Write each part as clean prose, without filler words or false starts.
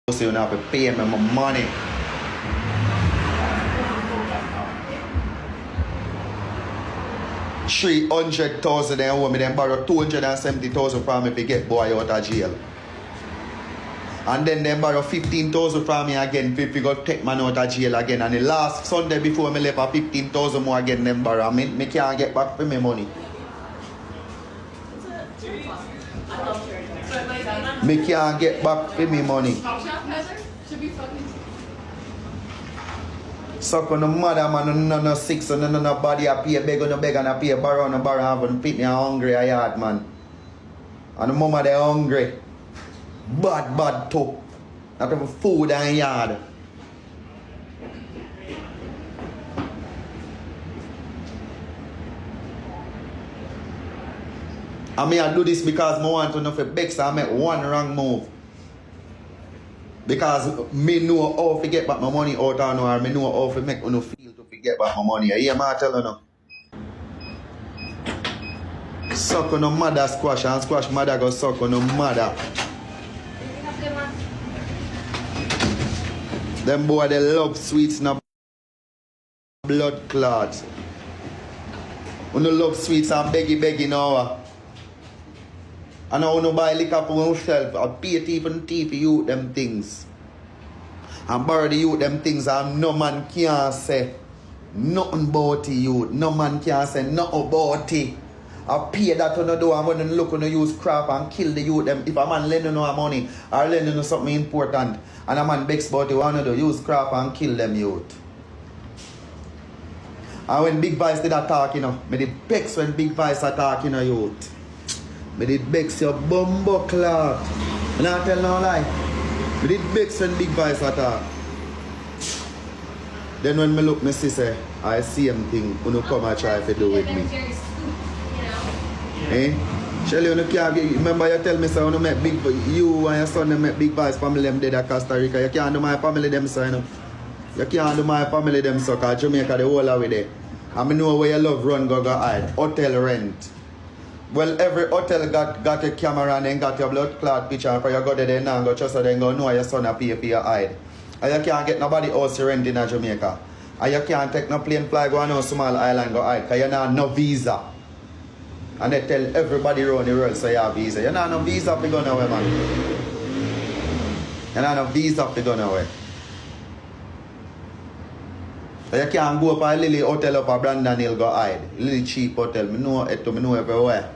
So you have to pay me my money. $300,000 and women then borrow $270,000 from me to get boy out of jail. And then they borrow $15,000 from me again if we go take man out of jail again. And the last Sunday before me left, $15,000 more again them borrow. Me can't get back for my money. Me can't get back for me money. Suck on the mother man, no six, no body I pay, beg on beg and I pay, borrow on borrow, having fit me hungry I had man. And the mama they hungry. Bad too. Not have food and yard. I mean I do this because I want to know if Bex I make one wrong move. Because me know how to get back my money out of or me know how to make you feel to get back my money. You hear me tell you now? Suck on the mother squash and squash mother go suck on the mother. Them boy they love sweets and blood clots. When you love sweets and beggy now. And I want to buy liquor for myself. I pay even you them things. And borrow the youth them things and no man can say nothing about the youth. No man can say nothing about it. I pay that on the door and when you look on the use crap and kill the youth them. If a man lend you no money or lend you something important and a man begs about you want to do use crap and kill them youth. And when Big Vice did attack, me did begs when Big Vice attack, youth. Me did begs your bumbo clock. And I tell no lie. Me did begs when Big Vice attack. Then when me look, me see say, I see him thing, you come and try to do with me. Eh? Shelly, you can't get, remember you tell me say you make big, you and your son they make Big Vice family them dead at Costa Rica. You can't do my family them so, You can't do my family them so, because Jamaica the whole away there. And I know where your love run go hide. Hotel rent. Well, every hotel got a camera and then got your blood clot picture and for you go there now and go just so then go know your son a pay for your hide. And you can't get nobody else to rent in Jamaica. And you can't take no plane fly go on no small island go hide because you not no visa. And they tell everybody around the world so you have visa. You not no visa to go nowhere, man. You not no visa to go nowhere. You can't go up a Lily hotel up a Brandon Hill go hide. Lily cheap hotel. Me know everywhere.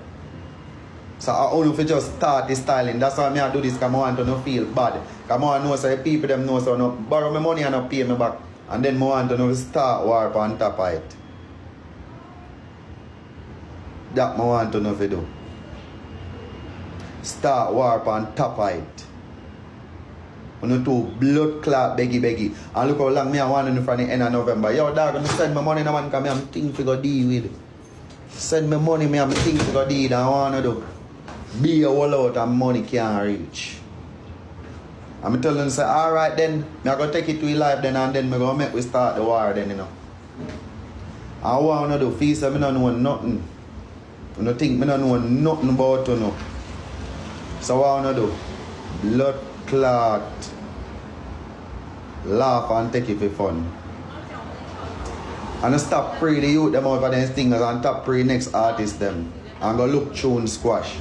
So I only if you just start this styling. That's why I do this because I want to not feel bad. Because I want to know so people them know so no borrow my money and not pay me back. And then I want to know start war on top of it. That I want to know if you do. Start war on top of it. You two blood clot beggy. And look how long me I want in from the end of November. Yo dog, I'm send my money now man because I'm thing to go deal with. Send me money, me I'm thing to go deal and I want to do. Be a wall out and money can't reach. I'm telling them say, alright then, I go take it to your life then and then I go make we start the war then, I want to do feast and I don't know nothing. I don't think I don't know nothing about you. So what I want to do? Blood clot. Laugh and take it for fun. And I stop pray the youth them out for them things and stop pray next artist them. And go look tune squash.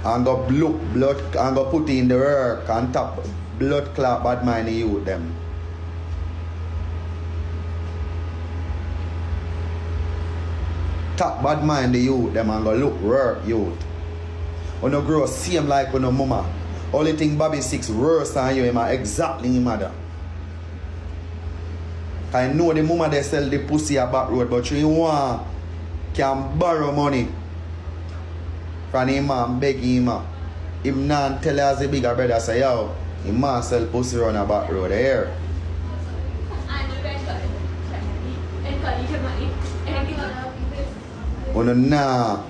And go look blood and go put in the work and tap blood clot bad mind the youth them. Tap bad mind the youth them and go look work youth. When you grow same like when your mama. Only thing Bobby 6 worse than you is exactly your mother. I know the mama they sell the pussy at back road, but you want can borrow money from him and beg him. Him not tell us the bigger brother say yo, him man sell pussy on a back road here. When you nah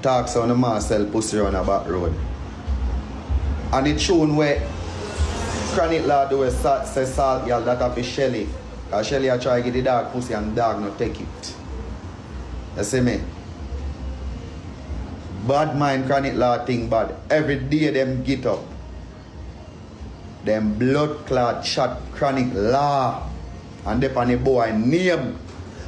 talk so the man sell pussy on a back road. And the tune where Chronic Lord do say salt y'all that have a Shelly. Because Shelly I try to get the dog pussy and dog not take it. You see me? Bad mind Chronic Lord thing bad. Every day them get up. Them blood clot shot chronic law. And they on the boy name.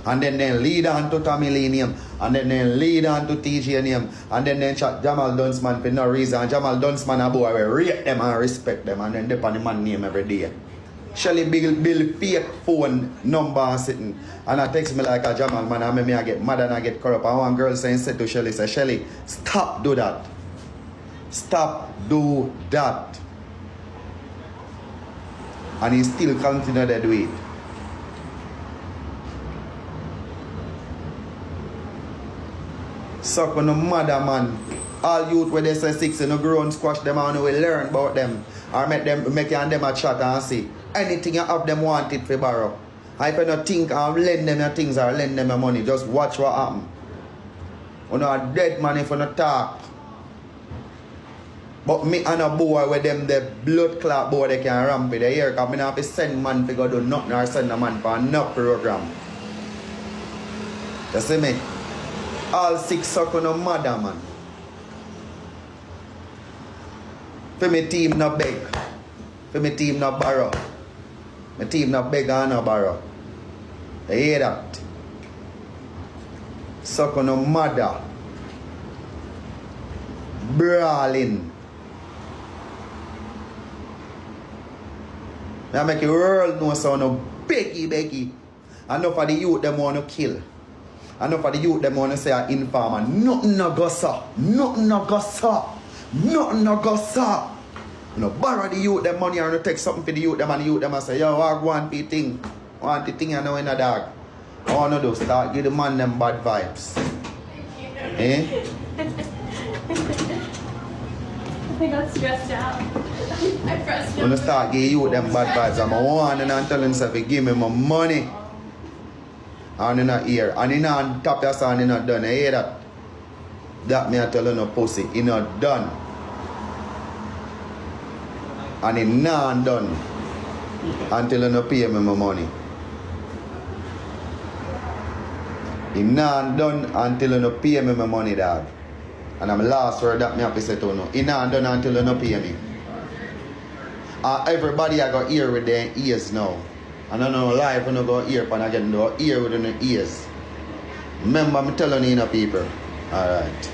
And then they lead on to Tommy Lee name. And then they lead on to TJ name. And then they chat Jamal Dunsman for no reason. And Jamal Dunsman a boy will rate them and respect them. And then they on the man name every day. Shelly build fake phone number and sitting. And I text me like a Jamal man. And I get mad and I get corrupt. And one girl saying said to Shelly, say, Shelly, stop do that. Stop do that. And he still continue to do it. Suck on the mother man. All youth where they say 6 and no grown squash them and we learn about them. Or make you and them a chat and see. Anything you have them want it for borrow. And if you don't think and lend them your things or lend them your money, just watch what happen. You know a dead man if you don't talk. But me and a boy with them the blood clot boy they can ramp with the ear because I don't have to send man to go do nothing or send a man for no program. You see me? All 6 suck on a mother man. For my team not beg. For my team not borrow. My team not beg and not borrow. You hear that? Suck on a mother. Brawling. I make the world know so no beggy. Enough of the youth them want to kill. Enough of the youth them want to say an informer. Nothing no go sir. Nothing no go sir. Nothing no go sir. You know, borrow the youth them money or no take something for the youth them and the youth them and say, yo, I want the thing. I want the thing you know in a dog. I want to do start give the man them bad vibes. Eh? I got stressed out. I pressed When I start giving you them bad vibes, I'm warning and telling myself, give me my money. And in a ear. And in a top your son, you're not done. You hear that? That me I tell you no pussy. You're not done. And it's not done until you no pay me my money. It's not done until you no pay me my money, dog. And I'm last word that me have to say to you. It's not done until you no pay me. Everybody I got ear with their ears now. And I don't know live when I go ear and I get no ear with the ears. Remember me telling you people. Alright.